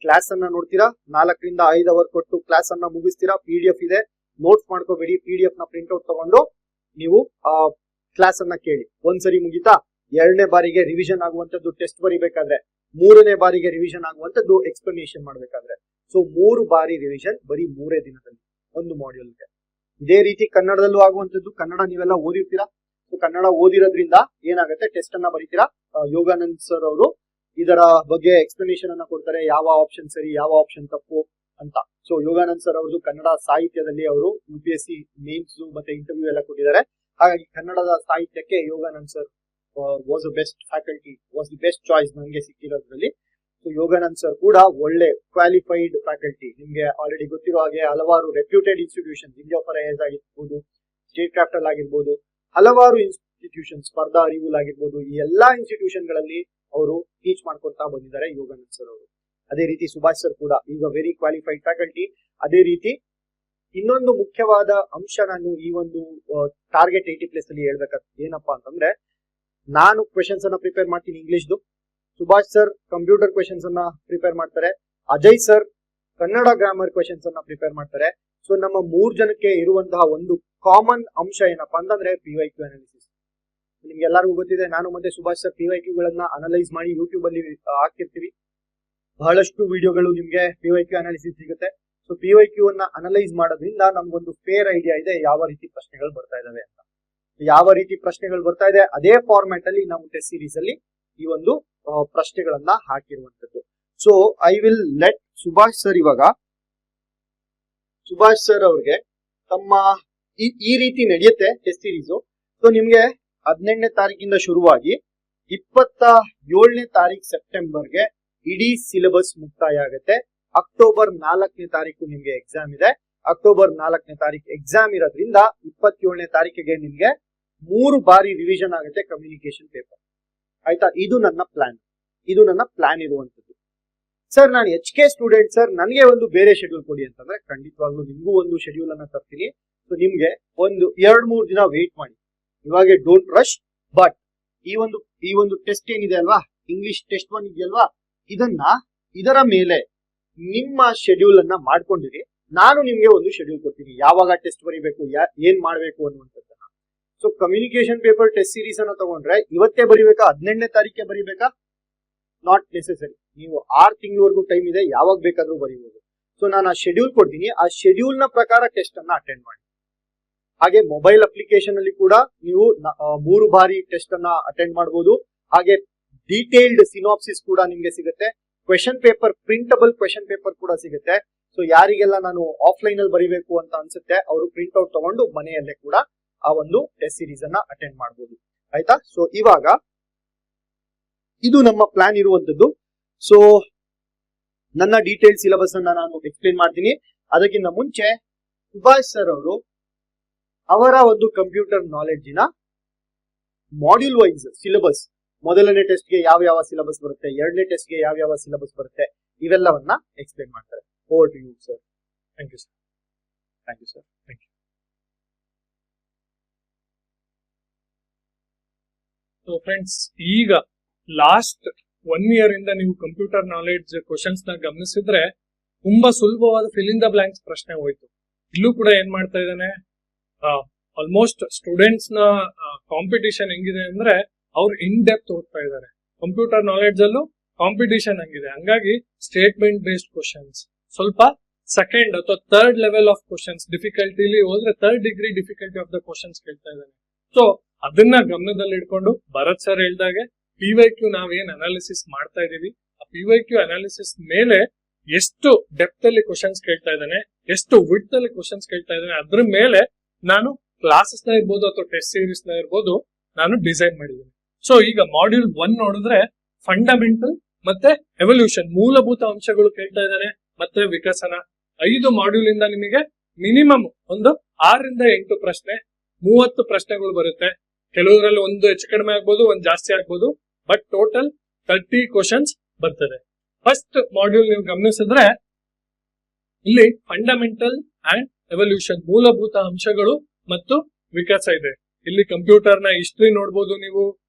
S1: ಕ್ಲಾಸ್ ಅನ್ನ ನೋಡ್ತೀರಾ, 4 ರಿಂದ 5 ಅವರ್ ಕೊಟ್ಟು ಕ್ಲಾಸ್ ಅನ್ನ ಮುಗಿಸ್ತೀರಾ. PDF ಇದೆ, ನೋಟ್ಸ್ ಮಾಡ್ಕೋಬೇಡಿ, PDF ನ ಪ್ರಿಂಟ್ ಔಟ್ ತಗೊಂಡು ನೀವು ಕ್ಲಾಸ್ ಅನ್ನ ಕೇಳಿ. ಒಂದ್ಸರಿ ಮುಗಿತಾ? ಎರಡನೇ ಬಾರಿಗೆ ರಿವಿಷನ್ ಆಗುವಂತದ್ದು ಟೆಸ್ಟ್ ಬರಿಬೇಕಾದ್ರೆ, ಮೂರನೇ ಬಾರಿಗೆ ರಿವಿಷನ್ ಆಗುವಂತದ್ದು ಎಕ್ಸ್ಪ್ಲನೇಷನ್ ಮಾಡ್ಬೇಕಾದ್ರೆ. ಸೊ 3 ಬಾರಿ ರಿವಿಷನ್ ಬರೀ 3 ದಿನದಲ್ಲಿ ಒಂದು ಮಾಡ್ಯೂಲ್ಗೆ. ಇದೇ ರೀತಿ ಕನ್ನಡದಲ್ಲೂ ಆಗುವಂತದ್ದು. ಕನ್ನಡ ನೀವೆಲ್ಲ ಓದಿರ್ತೀರಾ. ಸೊ ಕನ್ನಡ ಓದಿರೋದ್ರಿಂದ ಏನಾಗುತ್ತೆ, ಟೆಸ್ಟ್ ಅನ್ನ ಬರೀತೀರಾ. ಯೋಗಾನಂದ್ ಸರ್ ಅವರು ಇದರ ಬಗ್ಗೆ ಎಕ್ಸ್ಪ್ಲನೇಷನ್ ಅನ್ನ ಕೊಡ್ತಾರೆ, ಯಾವ ಆಪ್ಷನ್ ಸರಿ, ಯಾವ ಆಪ್ಷನ್ ತಪ್ಪು ಅಂತ. ಸೊ ಯೋಗಾನಂದ್ ಸರ್ ಅವ್ರದ್ದು ಕನ್ನಡ ಸಾಹಿತ್ಯದಲ್ಲಿ ಅವರು UPSC ಮೇನ್ಸ್ ಮತ್ತೆ ಇಂಟರ್ವ್ಯೂ ಎಲ್ಲ ಕೊಟ್ಟಿದ್ದಾರೆ. ಹಾಗಾಗಿ ಕನ್ನಡದ ಸಾಹಿತ್ಯಕ್ಕೆ Yoganand sir was best faculty, was the best choice ನನಗೆ ಸಿಕ್ಕಿರೋದ್ರಲ್ಲಿ. ಸೊ ಯೋಗಾನಂದ್ ಸರ್ ಕೂಡ ಒಳ್ಳೆ ಕ್ವಾಲಿಫೈಡ್ ಫ್ಯಾಕಲ್ಟಿ. ನಿಮ್ಗೆ ಆಲ್ರೆಡಿ ಗೊತ್ತಿರೋ ಹಾಗೆ ಹಲವಾರು reputed institution, India for IAS ಆಗಿರ್ಬೋದು, ಸ್ಟೇಟ್ ಕ್ಯಾಪಿಟಲ್ ಆಗಿರ್ಬೋದು, ಹಲವಾರು ಇನ್ಸ್ಟಿಟ್ಯೂಷನ್, ಸ್ಪರ್ಧಾ ಅರಿವುಲ್ ಆಗಿರ್ಬೋದು, ಈ ಎಲ್ಲಾ ಇನ್ಸ್ಟಿಟ್ಯೂಷನ್ ಗಳಲ್ಲಿ ಅವರು ಟೀಚ್ ಮಾಡ್ಕೊಳ್ತಾ ಬಂದಿದ್ದಾರೆ ಯೋಗಾನಂದ್ ಸರ್ ಅವರು. ಅದೇ ರೀತಿ ಸುಭಾಷ್ ಸರ್ ಕೂಡ ಈಗ ವೆರಿ ಕ್ವಾಲಿಫೈಡ್ ಫ್ಯಾಕಲ್ಟಿ. ಅದೇ ರೀತಿ ಇನ್ನೊಂದು ಮುಖ್ಯವಾದ ಅಂಶ ನಾನು ಈ ಒಂದು ಟಾರ್ಗೆಟ್ 80+ ಅಲ್ಲಿ ಹೇಳ್ಬೇಕಾದ್ರೆ ಏನಪ್ಪಾ ಅಂತಂದ್ರೆ, ನಾನು ಕ್ವೆಶನ್ಸ್ ಅನ್ನ ಪ್ರಿಪೇರ್ ಮಾಡ್ತೀನಿ ಇಂಗ್ಲಿಷ್ದು, ಸುಭಾಷ್ ಸರ್ ಕಂಪ್ಯೂಟರ್ ಕ್ವೆಶನ್ಸ್ ಅನ್ನ ಪ್ರಿಪೇರ್ ಮಾಡ್ತಾರೆ, Ajay sir Kannada grammar questions ಅನ್ನ ಪ್ರಿಪೇರ್ ಮಾಡ್ತಾರೆ. ಸೊ ನಮ್ಮ 3 ಜನಕ್ಕೆ ಇರುವಂತಹ ಒಂದು ಕಾಮನ್ ಅಂಶ ಏನಪ್ಪಾ ಅಂತಂದ್ರೆ PYQ ಅನಾಲಿಸಿಸ್. ನಿಮ್ಗೆ ಎಲ್ಲರಿಗೂ ಗೊತ್ತಿದೆ, ನಾನು ಮತ್ತೆ ಸುಭಾಷ್ ಸರ್ PYQ ಗಳನ್ನ ಅನಲೈಸ್ ಮಾಡಿ ಯೂಟ್ಯೂಬ್ ಅಲ್ಲಿ ಹಾಕಿರ್ತೀವಿ. ಬಹಳಷ್ಟು ವಿಡಿಯೋಗಳು ನಿಮ್ಗೆ PYQ ಅನಾಲಿಸಿಸ್ ಸಿಗುತ್ತೆ. ಸೊ PYQ ಅನ್ನ ಅನಲೈಸ್ ಮಾಡೋದ್ರಿಂದ ನಮ್ಗೊಂದು ಫೇರ್ ಐಡಿಯಾ ಇದೆ ಯಾವ ರೀತಿ ಪ್ರಶ್ನೆಗಳು ಬರ್ತಾ ಇದಾವೆ ಅಂತ. ಯಾವ ರೀತಿ ಪ್ರಶ್ನೆಗಳು ಬರ್ತಾ ಇದೆ ಅದೇ ಫಾರ್ಮ್ಯಾಟ್ ಅಲ್ಲಿ ನಾವು ಟೆಸ್ಟ್ ಸೀರೀಸ್ ಅಲ್ಲಿ ಈ ಒಂದು ಪ್ರಶ್ನೆಗಳನ್ನ ಹಾಕಿರುವಂತದ್ದು. So I will let Subhash sir, ಇವಾಗ ಸುಭಾಷ್ ಸರ್ ಅವ್ರಿಗೆ ತಮ್ಮ ಈ ರೀತಿ ನಡೆಯುತ್ತೆ ಟೆಸ್ಟ್ ಸೀರೀಸ್. ಸೊ ನಿಮ್ಗೆ 18ನೇ ತಾರೀಕಿಂದ ಶುರುವಾಗಿ 27ನೇ ತಾರೀಕು ಸೆಪ್ಟೆಂಬರ್ಗೆ ಇಡೀ ಸಿಲೆಬಸ್ ಮುಕ್ತಾಯ ಆಗುತ್ತೆ. ಅಕ್ಟೋಬರ್ 4ನೇ ತಾರೀಕು ನಿಮ್ಗೆ ಎಕ್ಸಾಮ್ ಇದೆ. ಅಕ್ಟೋಬರ್ 4ನೇ ತಾರೀಕು ಎಕ್ಸಾಮ್ ಇರೋದ್ರಿಂದ 27ನೇ ತಾರೀಕಿಗೆ ನಿಮ್ಗೆ 3 ಬಾರಿ ರಿವಿಷನ್ ಆಗುತ್ತೆ ಕಮ್ಯುನಿಕೇಶನ್ ಪೇಪರ್. ಆಯ್ತಾ? ಇದು ನನ್ನ ಪ್ಲಾನ್ ಇರುವಂತದ್ದು. ಸರ್ ನಾನು HK ಸ್ಟೂಡೆಂಟ್ ಸರ್, ನನಗೆ ಒಂದು ಬೇರೆ ಶೆಡ್ಯೂಲ್ ಕೊಡಿ ಅಂತಂದ್ರೆ ಖಂಡಿತವಾಗ್ಲೂ ನಿಮ್ಗೂ ಒಂದು ಶೆಡ್ಯೂಲ್ ಅನ್ನ ತರ್ತೀನಿ. ಸೊ ನಿಮ್ಗೆ ಒಂದು 2-3 ದಿನ ವೇಟ್ ಮಾಡಿ. ಇವಾಗ ಡೋಂಟ್ ರಶ್. ಬಟ್ ಈ ಒಂದು ಟೆಸ್ಟ್ ಏನಿದೆ ಅಲ್ವಾ, ಇಂಗ್ಲಿಷ್ ಟೆಸ್ಟ್ 1 ಇದೆಯಲ್ವಾ, ಇದರ ಮೇಲೆ ನಿಮ್ಮ ಶೆಡ್ಯೂಲ್ ಅನ್ನ ಮಾಡ್ಕೊಂಡಿರಿ. ನಾನು ನಿಮ್ಗೆ ಒಂದು ಶೆಡ್ಯೂಲ್ ಕೊಡ್ತೀನಿ, ಯಾವಾಗ ಟೆಸ್ಟ್ ಬರೀಬೇಕು, ಏನ್ ಮಾಡ್ಬೇಕು ಅನ್ನುವಂಥದ್ದನ್ನ. So communication paper test series ಅನ್ನ ತಗೊಂಡ್ರೆ ಇವತ್ತೇ ಬರೀಬೇಕಾ, 18ನೇ ತಾರೀಕೆ ಬರೀಬೇಕಾ? Not necessary. ನೀವು 6 ತಿಂಗಳವರೆಗೂ ಟೈಮ್ ಇದೆ, ಯಾವಾಗ ಬೇಕಾದ್ರೂ ಬರೀಬಹುದು. ಸೊ ನಾನು ಆ ಶೆಡ್ಯೂಲ್ ಕೊಡ್ತೀನಿ, ಆ ಶೆಡ್ಯೂಲ್ ನ ಪ್ರಕಾರ ಟೆಸ್ಟ್ ಅನ್ನ ಅಟೆಂಡ್ ಮಾಡಿ. ಹಾಗೆ ಮೊಬೈಲ್ ಅಪ್ಲಿಕೇಶನ್ ಅಲ್ಲಿ ಕೂಡ ನೀವು 3 ಬಾರಿ ಟೆಸ್ಟ್ ಅನ್ನ ಅಟೆಂಡ್ ಮಾಡಬಹುದು. ಹಾಗೆ ಡೀಟೇಲ್ಡ್ ಸಿನಾಪ್ಸಿಸ್ ಕೂಡ ನಿಮ್ಗೆ ಸಿಗುತ್ತೆ. ಕ್ವೆಶನ್ ಪೇಪರ್, ಪ್ರಿಂಟಬಲ್ ಕ್ವೆಶನ್ ಪೇಪರ್ ಕೂಡ ಸಿಗುತ್ತೆ. ಸೊ ಯಾರಿಗೆಲ್ಲ ನಾನು ಆಫ್ಲೈನ್ ಅಲ್ಲಿ ಬರೀಬೇಕು ಅಂತ ಅನ್ಸುತ್ತೆ ಅವರು ಪ್ರಿಂಟ್ ಔಟ್ ತಗೊಂಡು ಮನೆಯಲ್ಲೇ ಕೂಡ ಆ ಒಂದು ಟೆಸ್ಟ್ ಸೀರೀಸ್ ಅನ್ನ ಅಟೆಂಡ್ ಮಾಡಬಹುದು. ಆಯ್ತಾ? ಸೊ ಇವಾಗ ಇದು ನಮ್ಮ ಪ್ಲಾನ್ ಇರುವಂತದ್ದು. ಸೊ ನನ್ನ ಡೀಟೇಲ್ ಸಿಲೆಬಸ್ ಅನ್ನ ನಾನು ಎಕ್ಸ್ಪ್ಲೇನ್ ಮಾಡ್ತೀನಿ. ಅದಕ್ಕಿಂತ ಮುಂಚೆ ಸುಭಾಷ್ ಸರ್ ಅವರು ಅವರ ಒಂದು ಕಂಪ್ಯೂಟರ್ ನಾಲೆಡ್ಜಿನ ಮಾಡ್ಯೂಲ್ ವೈಸ್ ಸಿಲೆಬಸ್, ಮೊದಲನೇ ಟೆಸ್ಟ್ ಗೆ ಯಾವ ಸಿಲೆಬಸ್ ಬರುತ್ತೆ, ಎರಡನೇ ಟೆಸ್ಟ್ ಗೆ ಯಾವ ಸಿಲೆಬಸ್ ಬರುತ್ತೆ, ಇವೆಲ್ಲವನ್ನ ಎಕ್ಸ್ಪ್ಲೇನ್ ಮಾಡ್ತಾರೆ. Over to you sir.
S2: Thank you sir.
S1: Thank you sir.
S2: Thank you. So friends, ಈಗ ಲಾಸ್ಟ್ 1 year ಇಂದ ನೀವು ಕಂಪ್ಯೂಟರ್ ನಾಲೆಡ್ಜ್ ಕ್ವಶನ್ಸ್ ನ ಗಮನಿಸಿದ್ರೆ ತುಂಬಾ ಸುಲಭವಾದ ಫಿಲ್ ಇನ್ ದ ಬ್ಲಾಂಕ್ಸ್ ಪ್ರಶ್ನೆ ಹೋಯ್ತು. ಇಲ್ಲೂ ಕೂಡ ಏನ್ ಮಾಡ್ತಾ ಇದ್ದಾನೆ, ಆಲ್ಮೋಸ್ಟ್ ಸ್ಟೂಡೆಂಟ್ಸ್ ನ ಕಾಂಪಿಟಿಷನ್ ಹೆಂಗಿದೆ ಅಂದ್ರೆ ಅವ್ರು ಇನ್ ಡೆಪ್ತ್ ಓದ್ತಾ ಇದ್ದಾರೆ. ಕಂಪ್ಯೂಟರ್ ನಾಲೆಡ್ಜ್ ಅಲ್ಲೂ ಕಾಂಪಿಟಿಷನ್ ಹಂಗಿದೆ. ಹಂಗಾಗಿ ಸ್ಟೇಟ್ಮೆಂಟ್ ಬೇಸ್ಡ್ ಕ್ವಶನ್ಸ್, ಸ್ವಲ್ಪ ಸೆಕೆಂಡ್ ಅಥವಾ ಥರ್ಡ್ ಲೆವೆಲ್ ಆಫ್ ಕ್ವಶನ್ಸ್ ಡಿಫಿಕಲ್ಟಿಲಿ ಹೋದ್ರೆ 3rd degree difficulty of the questions ಕೇಳ್ತಾ ಇದ್ದಾನೆ. ಸೊ ಅದನ್ನ ಗಮನದಲ್ಲಿ ಇಟ್ಕೊಂಡು ಭರತ್ ಸರ್ ಹೇಳ್ದಾಗೆ PYQ ನಾವೇನ್ ಅನಾಲಿಸಿಸ್ ಮಾಡ್ತಾ ಇದೀವಿ, ಆ PYQ ಅನಾಲಿಸಿಸ್ ಮೇಲೆ ಎಷ್ಟು ಡೆಪ್ತ್ ಅಲ್ಲಿ ಕ್ವಶನ್ಸ್ ಕೇಳ್ತಾ ಇದ್ದಾನೆ, ಎಷ್ಟು ವಿಡ್ತ್ ಅಲ್ಲಿ ಕ್ವಶನ್ಸ್ ಕೇಳ್ತಾ ಇದ್ದಾನೆ, ಅದ್ರ ಮೇಲೆ ನಾನು ಕ್ಲಾಸಸ್ ನ ಇರ್ಬೋದು ಅಥವಾ ಟೆಸ್ಟ್ ಸೀರೀಸ್ ನ ಇರ್ಬೋದು ನಾನು ಡಿಸೈನ್ ಮಾಡಿದ್ದೀನಿ. ಸೊ ಈಗ ಮಾಡ್ಯೂಲ್ 1 ನೋಡಿದ್ರೆ ಫಂಡಮೆಂಟಲ್ ಮತ್ತೆ ಎವಲ್ಯೂಷನ್, ಮೂಲಭೂತ ಅಂಶಗಳು ಕೇಳ್ತಾ ಇದ್ದಾನೆ, ಮತ್ತೆ ವಿಕಸನ. 5 ಮಾಡ್ಯೂಲ್ ಇಂದ ನಿಮಗೆ ಮಿನಿಮಮ್ ಒಂದು 6 ರಿಂದ 8 ಪ್ರಶ್ನೆ, 30 ಪ್ರಶ್ನೆಗಳು ಬರುತ್ತೆ. ಕೆಲವರಲ್ಲಿ ಒಂದು ಹೆಚ್ಚು ಕಡಿಮೆ ಆಗ್ಬೋದು, ಒಂದು ಜಾಸ್ತಿ ಆಗ್ಬೋದು, ಬಟ್ ಟೋಟಲ್ 30 ಕ್ವಶನ್ಸ್ ಬರ್ತದೆ. ಫಸ್ಟ್ ಮಾಡ್ಯೂಲ್ ನೀವು ಗಮನಿಸಿದ್ರೆ ಇಲ್ಲಿ ಫಂಡಮೆಂಟಲ್ ಅಂಡ್ ಎವಲ್ಯೂಷನ್, ಮೂಲಭೂತ ಅಂಶಗಳು ಮತ್ತು ವಿಕಾಸ ಇದೆ. ಇಲ್ಲಿ ಕಂಪ್ಯೂಟರ್ ನ ಹಿಸ್ಟ್ರಿ ನೋಡ್ಬೋದು, ನೀವು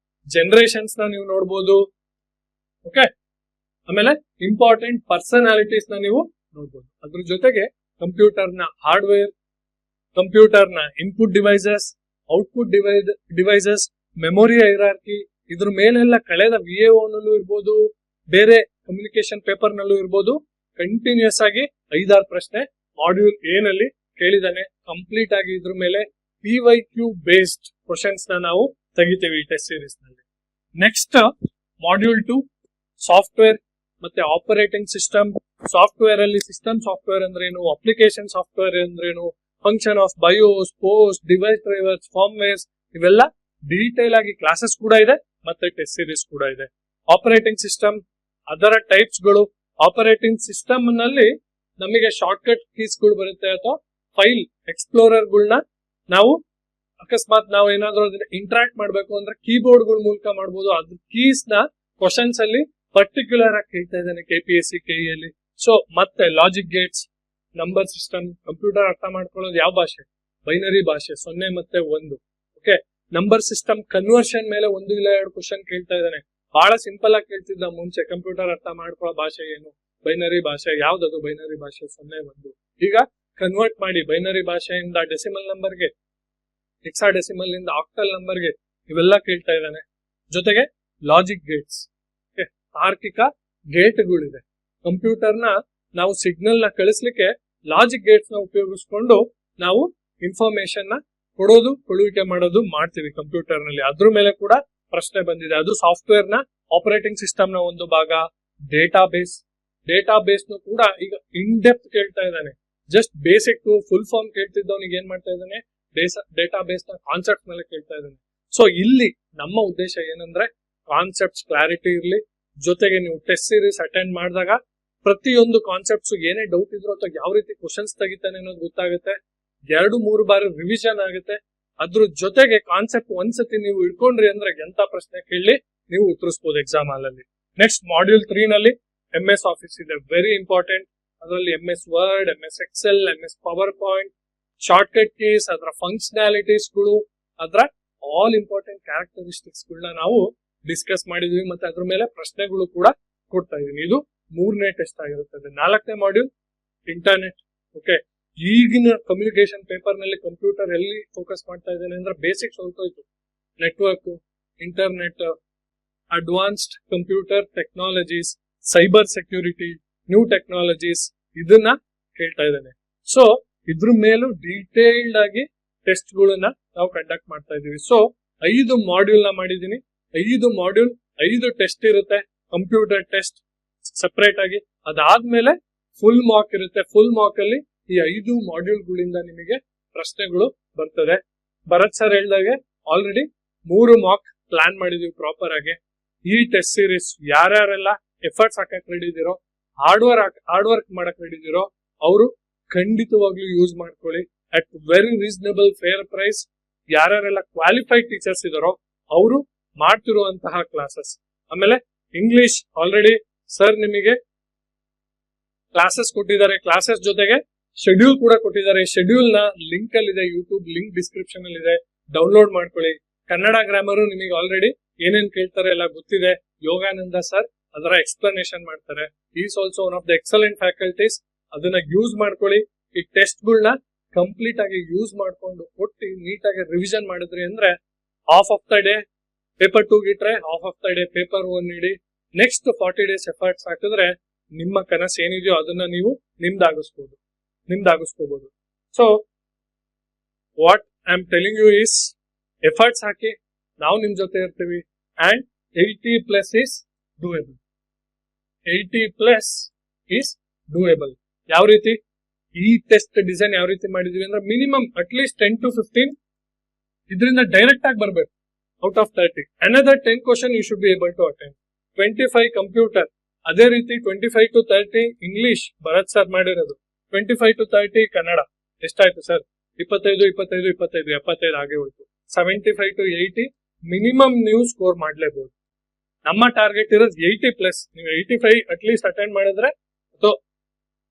S2: ಜನರೇಷನ್ಸ್ ನ ನೀವು ನೋಡ್ಬೋದು. ಓಕೆ, ಆಮೇಲೆ ಇಂಪಾರ್ಟೆಂಟ್ ಪರ್ಸನಾಲಿಟೀಸ್ ನ ನೀವು ನೋಡ್ಬೋದು. ಅದ್ರ ಜೊತೆಗೆ ಕಂಪ್ಯೂಟರ್ ನ ಹಾರ್ಡ್ವೇರ್, ಕಂಪ್ಯೂಟರ್ ನ input devices, output devices, memory hierarchy, ಇದ್ರ ಮೇಲೆಲ್ಲ ಕಳೆದ VAO ನಲ್ಲೂ ಇರ್ಬೋದು, ಬೇರೆ ಕಮ್ಯುನಿಕೇಶನ್ ಪೇಪರ್ ನಲ್ಲೂ ಇರ್ಬೋದು, ಕಂಟಿನ್ಯೂಸ್ ಆಗಿ 5-6 ಪ್ರಶ್ನೆ ಮಾಡ್ಯೂಲ್ ನಲ್ಲಿ ಕೇಳಿದಾನೆ. ಕಂಪ್ಲೀಟ್ ಆಗಿ ಇದ್ರ ಮೇಲೆ PYQ ಬೇಸ್ಡ್ ಕ್ವಶನ್ಸ್ ನ ನಾವು ತೆಗಿತೀವಿ ಟೆಸ್ಟ್ ಸೀರೀಸ್ ನಲ್ಲಿ. ನೆಕ್ಸ್ಟ್ ಮಾಡ್ಯೂಲ್ 2 ಸಾಫ್ಟ್ವೇರ್ ಮತ್ತೆ ಆಪರೇಟಿಂಗ್ ಸಿಸ್ಟಮ್. ಸಾಫ್ಟ್ವೇರ್ ಅಲ್ಲಿ ಸಿಸ್ಟಮ್ ಸಾಫ್ಟ್ವೇರ್ ಅಂದ್ರೇನು, ಅಪ್ಲಿಕೇಶನ್ ಸಾಫ್ಟ್ವೇರ್ ಅಂದ್ರೇನು, function of BIOS, POST, device drivers, firmwares, ಇವೆಲ್ಲ ಡೀಟೇಲ್ ಆಗಿ ಕ್ಲಾಸಸ್ ಕೂಡ ಇದೆ ಮತ್ತೆ ಟೆಸ್ಟ್ ಸೀರೀಸ್ ಕೂಡ ಇದೆ. ಆಪರೇಟಿಂಗ್ ಸಿಸ್ಟಮ್, ಅದರ ಟೈಪ್ಸ್ ಗಳು, ಆಪರೇಟಿಂಗ್ ಸಿಸ್ಟಮ್ ನಲ್ಲಿ ನಮಗೆ ಶಾರ್ಟ್ ಕಟ್ ಕೀಸ್ ಗಳು ಬರುತ್ತೆ ಅಥವಾ ಫೈಲ್ ಎಕ್ಸ್ಪ್ಲೋರರ್ ಗಳನ್ನ ನಾವು ಅಕಸ್ಮಾತ್ ನಾವು ಏನಾದ್ರೂ ಅದನ್ನ ಇಂಟ್ರಾಕ್ಟ್ ಮಾಡ್ಬೇಕು ಅಂದ್ರೆ ಕೀಬೋರ್ಡ್ ಗಳ ಮೂಲಕ ಮಾಡಬಹುದು. ಅದ್ರ ಕೀಸ್ ನ ಕ್ವಶನ್ಸ್ ಅಲ್ಲಿ ಪರ್ಟಿಕ್ಯುಲರ್ ಆಗಿ ಕೇಳ್ತಾ ಇದ್ದಾನೆ KPSC KE ಅಲ್ಲಿ. ಸೊ ಮತ್ತೆ logic Gates, number system, computer ಅರ್ಥ ಮಾಡ್ಕೊಳ್ಳೋದು ಯಾವ ಭಾಷೆ, ಬೈನರಿ ಭಾಷೆ 0 ಮತ್ತೆ 1. ಓಕೆ, ನಂಬರ್ ಸಿಸ್ಟಮ್ ಕನ್ವರ್ಷನ್ ಮೇಲೆ 1 ಇಲ್ಲ 2 ಕ್ವಶನ್ ಕೇಳ್ತಾ ಇದ್ದಾನೆ. ಬಹಳ ಸಿಂಪಲ್ ಆಗಿ ಕೇಳ್ತಿದ್ದ ಮುಂಚೆ, ಕಂಪ್ಯೂಟರ್ ಅರ್ಥ ಮಾಡ್ಕೊಳ್ಳೋ ಭಾಷೆ ಏನು, ಬೈನರಿ ಭಾಷೆ ಯಾವ್ದದು, ಬೈನರಿ ಭಾಷೆ 0 1. ಈಗ ಕನ್ವರ್ಟ್ ಮಾಡಿ ಬೈನರಿ ಭಾಷೆಯಿಂದ ಡೆಸಿಮಲ್ ನಂಬರ್ಗೆ, ಹೆಕ್ಸಾಡೆಸಿಮಲ್ ಇಂದ ಆಕ್ಟಲ್ ನಂಬರ್ಗೆ, ಇವೆಲ್ಲ ಕೇಳ್ತಾ ಇದ್ದಾನೆ. ಜೊತೆಗೆ ಲಾಜಿಕ್ ಗೇಟ್ಸ್, ತಾರ್ಕಿಕ ಗೇಟ್ಗಳಿದೆ. ಕಂಪ್ಯೂಟರ್ ನ ನಾವು ಸಿಗ್ನಲ್ ನ ಕಳಿಸ್ಲಿಕ್ಕೆ ಲಾಜಿಕ್ ಗೇಟ್ಸ್ ನ ಉಪಯೋಗಿಸ್ಕೊಂಡು ನಾವು ಇನ್ಫಾರ್ಮೇಶನ್ ನ ಕೊಡೋದು ಕೊಳ್ಳುವಿಕೆ ಮಾಡೋದು ಮಾಡ್ತೀವಿ ಕಂಪ್ಯೂಟರ್ ನಲ್ಲಿ. ಅದ್ರ ಮೇಲೆ ಕೂಡ ಪ್ರಶ್ನೆ ಬಂದಿದೆ. ಅದು ಸಾಫ್ಟ್ವೇರ್ ನ ಆಪರೇಟಿಂಗ್ ಸಿಸ್ಟಮ್ ನ ಒಂದು ಭಾಗ. ಡೇಟಾಬೇಸ್ ನು ಕೂಡ ಈಗ ಇನ್ ಡೆಪ್ತ್ ಕೇಳ್ತಾ ಇದ್ದಾನೆ. Just basic to full form ಕೇಳ್ತಿದ್ದವನಿಗೆ ಏನ್ ಮಾಡ್ತಾ ಇದ್ದಾನೆ, ಡೇಟಾಬೇಸ್ ನ ಕಾನ್ಸೆಪ್ಟ್ ಮೇಲೆ ಕೇಳ್ತಾ ಇದ್ದಾನೆ. ಸೊ ಇಲ್ಲಿ ನಮ್ಮ ಉದ್ದೇಶ ಏನಂದ್ರೆ ಕಾನ್ಸೆಪ್ಟ್ಸ್ ಕ್ಲಾರಿಟಿ ಇರ್ಲಿ, ಜೊತೆಗೆ ನೀವು ಟೆಸ್ಟ್ ಸೀರೀಸ್ ಅಟೆಂಡ್ ಮಾಡಿದಾಗ ಪ್ರತಿಯೊಂದು ಕಾನ್ಸೆಪ್ಟ್ಸ್ ಏನೇ ಡೌಟ್ ಇದ್ರು ಅಥವಾ ಯಾವ ರೀತಿ ಕ್ವಶನ್ಸ್ ತೆಗಿತಾನೆ ಅನ್ನೋದು ಗೊತ್ತಾಗುತ್ತೆ. 2-3 ಬಾರಿ ರಿವಿಷನ್ ಆಗುತ್ತೆ. ಅದ್ರ ಜೊತೆಗೆ ಕಾನ್ಸೆಪ್ಟ್ ಒಂದ್ಸತಿ ನೀವು ಇಟ್ಕೊಂಡ್ರಿ ಅಂದ್ರೆ ಎಂತ ಪ್ರಶ್ನೆ ಕೇಳಿ ನೀವು ಉತ್ತರಿಸಬಹುದು ಎಕ್ಸಾಮ್ ಹಾಲಲ್ಲಿ. ನೆಕ್ಸ್ಟ್ ಮಾಡ್ಯೂಲ್ 3 ನಲ್ಲಿ MS ಆಫೀಸ್ ಇದೆ, ವೆರಿ ಇಂಪಾರ್ಟೆಂಟ್. ಅದರಲ್ಲಿ MS Word, MS Excel, MS PowerPoint, shortcut keys, ಅದರ ಫಂಕ್ಷನಾಲಿಟೀಸ್ ಗಳು, ಅದರ ಆಲ್ ಇಂಪಾರ್ಟೆಂಟ್ ಕ್ಯಾರೆಕ್ಟರಿಸ್ಟಿಕ್ಸ್ ಗಳನ್ನ ನಾವು ಡಿಸ್ಕಸ್ ಮಾಡಿದ್ವಿ. ಮತ್ತೆ ಅದ್ರ ಮೇಲೆ ಪ್ರಶ್ನೆಗಳು ಕೂಡ ಕೊಡ್ತಾ ಇದೀನಿ. ಇದು 3ನೇ ಟೆಸ್ಟ್ ಆಗಿರುತ್ತದೆ. 4ನೇ ಮಾಡ್ಯೂಲ್ ಇಂಟರ್ನೆಟ್. ಓಕೆ, ಈಗಿನ ಕಮ್ಯುನಿಕೇಶನ್ ಪೇಪರ್ ನಲ್ಲಿ ಕಂಪ್ಯೂಟರ್ ಎಲ್ಲಿ ಫೋಕಸ್ ಮಾಡ್ತಾ ಇದ್ದೇನೆ ಅಂದ್ರೆ ಬೇಸಿಕ್ಸ್ ಹೊರಟೋಯ್ತು. Network, internet, advanced computer technologies, cyber security, new technologies, ಇದನ್ನ ಕೇಳ್ತಾ ಇದ್ದೇನೆ. ಸೊ ಇದ್ರ ಮೇಲೂ ಡೀಟೇಲ್ಡ್ ಆಗಿ ಟೆಸ್ಟ್ ಗಳನ್ನ ನಾವು ಕಂಡಕ್ಟ್ ಮಾಡ್ತಾ ಇದೀವಿ. ಸೊ 5 ಮಾಡ್ಯೂಲ್ ನ ಮಾಡಿದೀನಿ. 5 ಮಾಡ್ಯೂಲ್ 5 ಟೆಸ್ಟ್ ಇರುತ್ತೆ. ಕಂಪ್ಯೂಟರ್ ಟೆಸ್ಟ್ ಸೆಪರೇಟ್ ಆಗಿ, ಅದಾದ್ಮೇಲೆ ಫುಲ್ ಮಾರ್ಕ್ ಇರುತ್ತೆ. ಫುಲ್ ಮಾರ್ಕ್ ಅಲ್ಲಿ ಈ 5 ಮಾಡ್ಯೂಲ್ ಗಳಿಂದ ನಿಮಗೆ ಪ್ರಶ್ನೆಗಳು ಬರ್ತದೆ. ಭರತ್ ಸರ್ ಹೇಳ್ದಾಗೆ ಆಲ್ರೆಡಿ 3 ಮಾರ್ಕ್ ಪ್ಲಾನ್ ಮಾಡಿದೀವಿ ಪ್ರಾಪರ್ ಆಗಿ. ಈ ಟೆಸ್ಟ್ ಸೀರೀಸ್ ಯಾರ್ಯಾರೆಲ್ಲ ಎಫರ್ಟ್ಸ್ ಹಾಕಕ್ ರೆಡಿ ಇದೀರೋ, ಹಾರ್ಡ್ ವರ್ಕ್ ಮಾಡಕ್ ರೆಡಿ ಇದೀರೋ ಅವರು ಖಂಡಿತವಾಗ್ಲೂ ಯೂಸ್ ಮಾಡ್ಕೊಳ್ಳಿ at very reasonable fair price. ಯಾರ್ಯಾರೆಲ್ಲ ಕ್ವಾಲಿಫೈಡ್ ಟೀಚರ್ಸ್ ಇದಾರೋ ಅವರು ಮಾಡ್ತಿರುವಂತಹ ಕ್ಲಾಸಸ್. ಆಮೇಲೆ ಇಂಗ್ಲಿಷ್ ಆಲ್ರೆಡಿ ಸರ್ ನಿಮಗೆ ಕ್ಲಾಸಸ್ ಕೊಟ್ಟಿದ್ದಾರೆ. ಕ್ಲಾಸಸ್ ಜೊತೆಗೆ ಶೆಡ್ಯೂಲ್ ಕೂಡ ಕೊಟ್ಟಿದ್ದಾರೆ. ಶೆಡ್ಯೂಲ್ ನ ಲಿಂಕ್ ಅಲ್ಲಿ ಇದೆ, ಯೂಟ್ಯೂಬ್ ಲಿಂಕ್ ಡಿಸ್ಕ್ರಿಪ್ಷನ್ ಅಲ್ಲಿ ಇದೆ, ಡೌನ್ಲೋಡ್ ಮಾಡ್ಕೊಳ್ಳಿ. ಕನ್ನಡ ಗ್ರಾಮರ್ ನಿಮಗೆ ಆಲ್ರೆಡಿ ಏನೇನ್ ಕೇಳ್ತಾರೆ ಎಲ್ಲ ಗೊತ್ತಿದೆ. ಯೋಗಾನಂದ ಸರ್ ಅದರ ಎಕ್ಸ್ಪ್ಲನೇಷನ್ ಮಾಡ್ತಾರೆ. Is also one of the excellent faculties. ಅದನ್ನ ಯೂಸ್ ಮಾಡ್ಕೊಳ್ಳಿ. ಈ ಟೆಸ್ಟ್ ಗಳನ್ನ ಕಂಪ್ಲೀಟ್ ಆಗಿ ಯೂಸ್ ಮಾಡ್ಕೊಂಡು ಕೊಟ್ಟು ನೀಟಾಗಿ ರಿವಿಷನ್ ಮಾಡಿದ್ರಿ ಅಂದ್ರೆ half of the day paper 2 ಇಟ್ರೆ half of the day paper 1 ಇಡಿ. ನೆಕ್ಸ್ಟ್ 40 days ಎಫರ್ಟ್ಸ್ ಹಾಕಿದ್ರೆ ನಿಮ್ಮ ಕನಸು ಏನಿದೆಯೋ ಅದನ್ನ ನೀವು ನಿಮ್ದಾಗಿಸ್ಕೋಬಹುದು. So what I am telling you is efforts ಹಾಕಿ, ನಾವು ನಿಮ್ ಜೊತೆ ಇರ್ತೀವಿ. And 80+ is doable. 80+ is doable. ಯಾವ ರೀತಿ ಈ ಟೆಸ್ಟ್ ಡಿಸೈನ್ ಯಾವ ರೀತಿ ಮಾಡಿದೀವಿ ಅಂದ್ರೆ ಮಿನಿಮಮ್ ಅಟ್ಲೀಸ್ಟ್ 10 to 15 ಇದರಿಂದ ಡೈರೆಕ್ಟ್ ಆಗಿ ಬರ್ಬೇಕು. Out of 30 another 10 question you should be able to attend. 25 computer, ಅದೇ ರೀತಿ 25 to 30 ಇಂಗ್ಲಿಷ್ ಭರತ್ ಸರ್ ಮಾಡಿರೋದು, 25 to 30 ಕನ್ನಡ. ಎಷ್ಟಾಯ್ತು ಸರ್? 25 75 ಹಾಗೆ ಹೋಯ್ತು. 75 to 80 ಮಿನಿಮಮ್ ನೀವು ಸ್ಕೋರ್ ಮಾಡ್ಲೇಬಹುದು. ನಮ್ಮ ಟಾರ್ಗೆಟ್ ಇರೋದು 80+. ನೀವು 85 ಅಟ್ಲೀಸ್ಟ್ ಅಟೆಂಡ್ ಮಾಡಿದ್ರೆ, ಅಥವಾ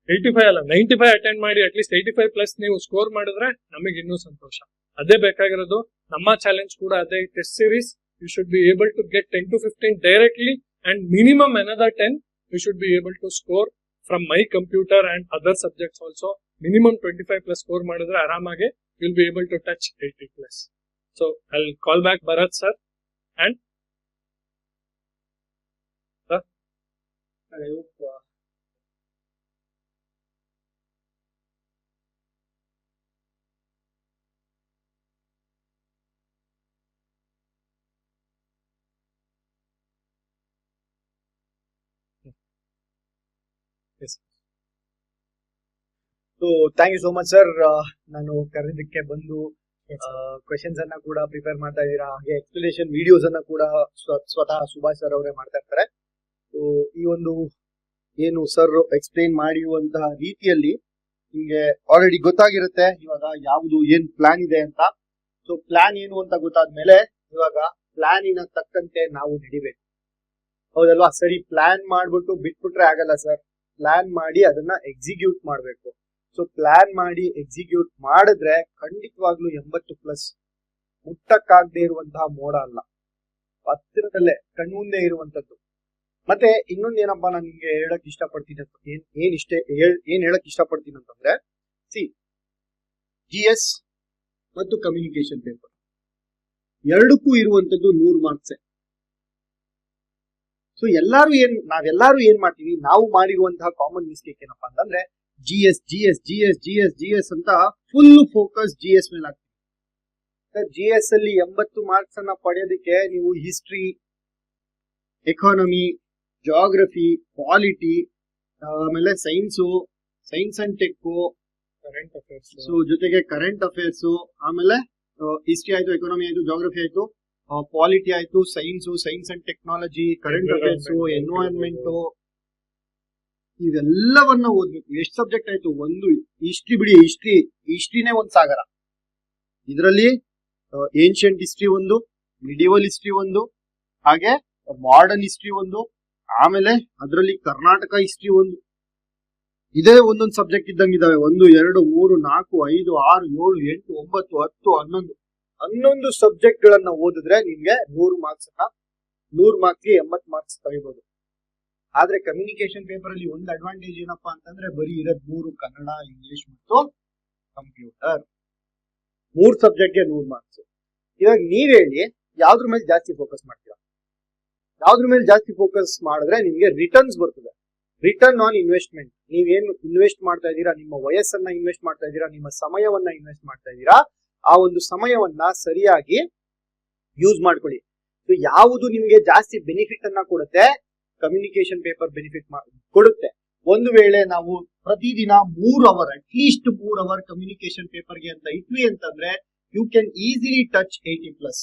S2: 85 ಅಲ್ಲ 95 ಅಟೆಂಡ್ ಮಾಡಿ ಅಟ್ಲೀಸ್ಟ್ 85+ ನೀವು ಸ್ಕೋರ್ ಮಾಡಿದ್ರೆ ನಮಗೆ ಇನ್ನೂ ಸಂತೋಷ. ಅದೇ ಬೇಕಾಗಿರೋದು. ನಮ್ಮ ಚಾಲೆಂಜ್ ಕೂಡ ಅದೇ. Test series you should be able to get 10 to 15 directly, and minimum another 10 you should be able to score from my computer and other subjects also. Minimum 25+ score ಮಾಡಿದ್ರೆ ಆರಾಮಾಗಿ you'll be able to touch 80+. So I'll call back Bharat sir and
S1: I hope
S2: yes.
S1: So thank you so much sir. ನಾನು ಕರೆದಿದ್ದಕ್ಕೆ ಬಂದು ಕ್ವೆಶನ್ಸ್ ಅನ್ನ ಕೂಡ ಪ್ರಿಪೇರ್ ಮಾಡ್ತಾ ಇದ್ದೀರಾ, ಹಾಗೆ ಎಕ್ಸ್ಪ್ಲನೇಷನ್ ವಿಡಿಯೋಸ್ ಅನ್ನ ಕೂಡ ಸ್ವತಃ ಸುಭಾಷ್ ಸರ್ ಅವರೇ ಮಾಡ್ತಾ ಇರ್ತಾರೆ. ಸೊ ಈ ಒಂದು ಏನು ಸರ್ ಎಕ್ಸ್ಪ್ಲೇನ್ ಮಾಡಿರುವಂತಹ ರೀತಿಯಲ್ಲಿ ನಿಮ್ಗೆ ಆಲ್ರೆಡಿ ಗೊತ್ತಾಗಿರುತ್ತೆ ಇವಾಗ ಯಾವುದು ಏನ್ ಪ್ಲಾನ್ ಇದೆ ಅಂತ. ಸೊ ಪ್ಲಾನ್ ಏನು ಅಂತ ಗೊತ್ತಾದ್ಮೇಲೆ ಇವಾಗ ಪ್ಲಾನಿನ ತಕ್ಕಂತೆ ನಾವು ನಡಿಬೇಕು, ಹೌದಲ್ವಾ? ಸರಿ, ಪ್ಲಾನ್ ಮಾಡ್ಬಿಟ್ಟು ಬಿಟ್ಬಿಟ್ರೆ ಆಗಲ್ಲ ಸರ್. ಪ್ಲಾನ್ ಮಾಡಿ ಅದನ್ನ ಎಕ್ಸಿಕ್ಯೂಟ್ ಮಾಡ್ಬೇಕು. ಸೊ ಪ್ಲಾನ್ ಮಾಡಿ ಎಕ್ಸಿಕ್ಯೂಟ್ ಮಾಡಿದ್ರೆ ಖಂಡಿತವಾಗ್ಲೂ 80+ ಮುಟ್ಟಕ್ಕಾಗದೆ ಇರುವಂತಹ ಮೋಡ ಅಲ್ಲ, ಹತ್ತಿರದಲ್ಲೇ ಕಣ್ಮುಂದೆ ಇರುವಂತದ್ದು. ಮತ್ತೆ ಇನ್ನೊಂದು ಏನಪ್ಪಾ ನಾನು ನಿಮ್ಗೆ ಹೇಳಕ್ ಇಷ್ಟಪಡ್ತೀನಿ ಏನ್ ಹೇಳಕ್ ಇಷ್ಟಪಡ್ತೀನಿ ಅಂತಂದ್ರೆ, GS ಮತ್ತು ಕಮ್ಯುನಿಕೇಶನ್ ಪೇಪರ್ ಎರಡಕ್ಕೂ ಇರುವಂತದ್ದು 100 ಮಾರ್ಕ್ಸ್. ಸೊ ನಾವೆಲ್ಲರೂ ಏನ್ ಮಾಡ್ತೀವಿ, ನಾವು ಮಾಡಿರುವಂತಹ ಕಾಮನ್ ಮಿಸ್ಟೇಕ್ ಏನಪ್ಪಾ ಅಂತಂದ್ರೆ GS ಅಂತ ಫುಲ್ ಫೋಕಸ್ GS ಮೇಲೆ ಆಗ್ತೀವಿ. GS ಅಲ್ಲಿ 80 ಮಾರ್ಕ್ಸ್ ಅನ್ನ ಪಡೆಯೋದಕ್ಕೆ ನೀವು ಹಿಸ್ಟ್ರಿ, ಎಕಾನಮಿ, ಜಾಗ್ರಫಿ, ಪಾಲಿಟಿ, ಆಮೇಲೆ science and tech,
S2: current affairs,
S1: so ಜೊತೆಗೆ ಕರೆಂಟ್ ಅಫೇರ್ಸ್, ಆಮೇಲೆ ಹಿಸ್ಟ್ರಿ ಆಯ್ತು, ಎಕಾನಮಿ ಆಯ್ತು, ಜಾಗ್ರಫಿ ಆಯ್ತು, ಪಾಲಿಟಿ ಆಯ್ತು, science and technology, current affairs, environment, ಇವೆಲ್ಲವನ್ನ ಓದ್ಬೇಕು. ಎಷ್ಟು ಸಬ್ಜೆಕ್ಟ್ ಆಯ್ತು? ಒಂದು ಹಿಸ್ಟ್ರಿ ಬಿಡಿ, ಹಿಸ್ಟ್ರಿನೇ ಒಂದ್ ಸಾಗರ. ಇದರಲ್ಲಿ ಏನ್ಷಿಯಂಟ್ ಹಿಸ್ಟ್ರಿ ಒಂದು, ಮಿಡಿವಲ್ ಹಿಸ್ಟ್ರಿ ಒಂದು, ಹಾಗೆ ಮಾಡರ್ನ್ ಹಿಸ್ಟ್ರಿ ಒಂದು, ಆಮೇಲೆ ಅದರಲ್ಲಿ ಕರ್ನಾಟಕ ಹಿಸ್ಟ್ರಿ ಒಂದು. ಇದೇ ಒಂದೊಂದು ಸಬ್ಜೆಕ್ಟ್ ಇದ್ದಂಗಿದಾವೆ. 1 2 3 4 5 6 7 8 9 10 11 ಸಬ್ಜೆಕ್ಟ್ ಗಳನ್ನ ಓದಿದ್ರೆ ನಿಮ್ಗೆ 100 ಮಾರ್ಕ್ಸ್ಗೆ 80 ಮಾರ್ಕ್ಸ್ ತೆಗಿಬಹುದು. ಆದ್ರೆ ಕಮ್ಯುನಿಕೇಶನ್ ಪೇಪರ್ ಅಲ್ಲಿ ಒಂದು ಅಡ್ವಾಂಟೇಜ್ ಏನಪ್ಪಾ ಅಂತಂದ್ರೆ ಬರೀ ಇರೋದ್ 3 ಕನ್ನಡ, ಇಂಗ್ಲಿಷ್ ಮತ್ತು ಕಂಪ್ಯೂಟರ್. 3 ಸಬ್ಜೆಕ್ಟ್ಗೆ 100 ಮಾರ್ಕ್ಸ್. ಇವಾಗ ನೀವ್ ಹೇಳಿ ಯಾವ್ದ್ರ ಮೇಲೆ ಜಾಸ್ತಿ ಫೋಕಸ್ ಮಾಡ್ತೀರಾ? ಯಾವ್ದ್ರ ಮೇಲೆ ಜಾಸ್ತಿ ಫೋಕಸ್ ಮಾಡಿದ್ರೆ ನಿಮ್ಗೆ ರಿಟರ್ನ್ಸ್ ಬರ್ತದೆ. Return on investment. ನೀವೇನು ಇನ್ವೆಸ್ಟ್ ಮಾಡ್ತಾ ಇದ್ದೀರಾ, ನಿಮ್ಮ ವಯಸ್ಸನ್ನ ಇನ್ವೆಸ್ಟ್ ಮಾಡ್ತಾ ಇದ್ದೀರಾ, ನಿಮ್ಮ ಸಮಯವನ್ನ ಇನ್ವೆಸ್ಟ್ ಮಾಡ್ತಾ ಇದ್ದೀರಾ, ಆ ಒಂದು ಸಮಯವನ್ನ ಸರಿಯಾಗಿ ಯೂಸ್ ಮಾಡ್ಕೊಳ್ಳಿ. ಸೊ ಯಾವುದು ನಿಮಗೆ ಜಾಸ್ತಿ ಬೆನಿಫಿಟ್ ಅನ್ನ ಕೊಡುತ್ತೆ, ಕಮ್ಯುನಿಕೇಶನ್ ಪೇಪರ್ ಬೆನಿಫಿಟ್ ಕೊಡುತ್ತೆ. ಒಂದು ವೇಳೆ ನಾವು ಪ್ರತಿದಿನ 3 ಅವರ್, ಅಟ್ಲೀಸ್ಟ್ 3 ಅವರ್ ಕಮ್ಯುನಿಕೇಶನ್ ಪೇಪರ್ಗೆ ಅಂತ ಇಟ್ವಿ ಅಂತಂದ್ರೆ ಯು ಕ್ಯಾನ್ ಈಸಿಲಿ ಟಚ್ 80+.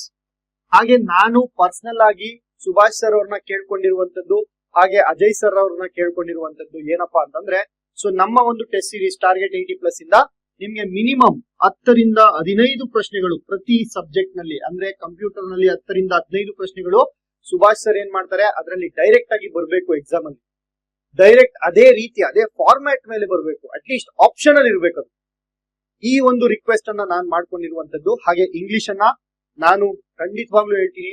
S1: ಹಾಗೆ ನಾನು ಪರ್ಸನಲ್ ಆಗಿ ಸುಭಾಷ್ ಸರ್ ಅವ್ರನ್ನ ಕೇಳ್ಕೊಂಡಿರುವಂತದ್ದು, ಹಾಗೆ ಅಜಯ್ ಸರ್ ಅವ್ರನ್ನ ಕೇಳ್ಕೊಂಡಿರುವಂತದ್ದು ಏನಪ್ಪಾ ಅಂತಂದ್ರೆ, ಸೊ ನಮ್ಮ ಒಂದು ಟೆಸ್ಟ್ ಸೀರೀಸ್ ಟಾರ್ಗೆಟ್ 80+ ಇಂದ ನಿಮ್ಗೆ ಮಿನಿಮಮ್ 10 ರಿಂದ 15 ಪ್ರಶ್ನೆಗಳು ಪ್ರತಿ ಸಬ್ಜೆಕ್ಟ್ ನಲ್ಲಿ, ಅಂದ್ರೆ ಕಂಪ್ಯೂಟರ್ ನಲ್ಲಿ 10 ರಿಂದ 15 ಪ್ರಶ್ನೆಗಳು ಸುಭಾಷ್ ಸರ್ ಏನ್ ಮಾಡ್ತಾರೆ ಅದರಲ್ಲಿ ಡೈರೆಕ್ಟ್ ಆಗಿ ಬರಬೇಕು. ಎಕ್ಸಾಮ್ ಅಲ್ಲಿ ಡೈರೆಕ್ಟ್ ಅದೇ ರೀತಿ ಅದೇ ಫಾರ್ಮ್ಯಾಟ್ ಮೇಲೆ ಬರಬೇಕು, ಅಟ್ಲೀಸ್ಟ್ ಆಪ್ಷನ್ ಅಲ್ಲಿ ಇರ್ಬೇಕು. ಈ ಒಂದು ರಿಕ್ವೆಸ್ಟ್ ಅನ್ನ ನಾನು ಮಾಡ್ಕೊಂಡಿರುವಂತದ್ದು. ಹಾಗೆ ಇಂಗ್ಲಿಷ್ ಅನ್ನ ನಾನು ಖಂಡಿತವಾಗ್ಲೂ ಹೇಳ್ತೀನಿ,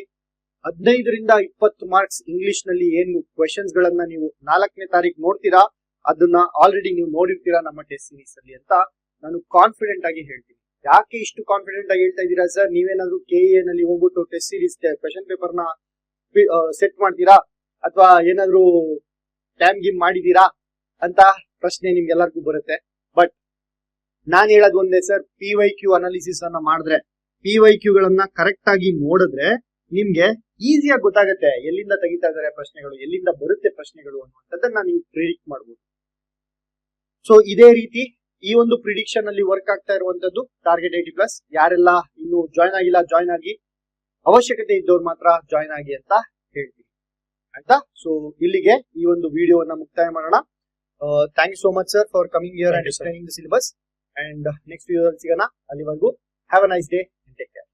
S1: 15ರಿಂದ 20 ಮಾರ್ಕ್ಸ್ ಇಂಗ್ಲಿಷ್ ನಲ್ಲಿ ಏನು ಕ್ವೆಶನ್ಸ್ ಗಳನ್ನ ನೀವು 4ನೇ ತಾರೀಕು ನೋಡ್ತೀರಾ, ಅದನ್ನ ಆಲ್ರೆಡಿ ನೀವು ನೋಡಿರ್ತೀರಾ ನಮ್ಮ ಟೆಸ್ಟ್ ಸೀರೀಸ್ ಅಲ್ಲಿ ಅಂತ ನಾನು ಕಾನ್ಫಿಡೆಂಟ್ ಆಗಿ ಹೇಳ್ತೀನಿ. ಯಾಕೆ ಇಷ್ಟು ಕಾನ್ಫಿಡೆಂಟ್ ಆಗಿ ಹೇಳ್ತಾ ಇದ್ದೀರಾ ಸರ್? ನೀವೇನಾದ್ರೂ KA ನಲ್ಲಿ ಹೋಗ್ಬಿಟ್ಟು ಟೆಸ್ಟ್ ಸೀರೀಸ್ ಕ್ವೆಶನ್ ಪೇಪರ್ ನ ಸೆಟ್ ಮಾಡ್ತೀರಾ ಅಥವಾ ಏನಾದ್ರೂ ಟೈಮ್ ಗಿಮ್ ಮಾಡಿದೀರಾ ಅಂತ ಪ್ರಶ್ನೆ ನಿಮ್ಗೆಲ್ಲರಿಗೂ ಬರುತ್ತೆ. ಬಟ್ ನಾನ್ ಹೇಳೋದು ಒಂದೇ ಸರ್, PYQ ಅನಾಲಿಸಿಸ್ ಅನ್ನ ಮಾಡಿದ್ರೆ, PYQ ಗಳನ್ನ ಕರೆಕ್ಟ್ ಆಗಿ ನೋಡಿದ್ರೆ ನಿಮ್ಗೆ ಈಸಿಯಾಗಿ ಗೊತ್ತಾಗುತ್ತೆ ಎಲ್ಲಿಂದ ತೆಗಿತಾ ಇದಾರೆ ಪ್ರಶ್ನೆಗಳು, ಎಲ್ಲಿಂದ ಬರುತ್ತೆ ಪ್ರಶ್ನೆಗಳು ಅನ್ನುವಂಥದ್ದನ್ನ ನೀವು ಪ್ರಿಡಿಕ್ಟ್ ಮಾಡಬಹುದು. ಸೊ ಇದೇ ರೀತಿ ಈ ಒಂದು ಪ್ರಿಡಿಕ್ಷನ್ ಅಲ್ಲಿ ವರ್ಕ್ ಆಗ್ತಾ ಇರುವಂತದ್ದು ಟಾರ್ಗೆಟ್ 80+. ಯಾರೆಲ್ಲ ಇನ್ನು ಜಾಯ್ನ್ ಆಗಿಲ್ಲ, ಜಾಯ್ನ್ ಆಗಿ, ಅವಶ್ಯಕತೆ ಇದ್ದವ್ರು ಮಾತ್ರ ಜಾಯ್ನ್ ಆಗಿ ಅಂತ ಹೇಳ್ತೀನಿ, ಆಯ್ತಾ? ಸೊ ಇಲ್ಲಿಗೆ ಈ ಒಂದು ವಿಡಿಯೋವನ್ನ ಮುಕ್ತಾಯ ಮಾಡೋಣ. Thank you so much sir for coming here and explaining the syllabus. And next ವಿಡಿಯೋದಲ್ಲಿ ಸಿಗೋಣ. ಅಲ್ಲಿವರೆಗೂ have a nice day and take care.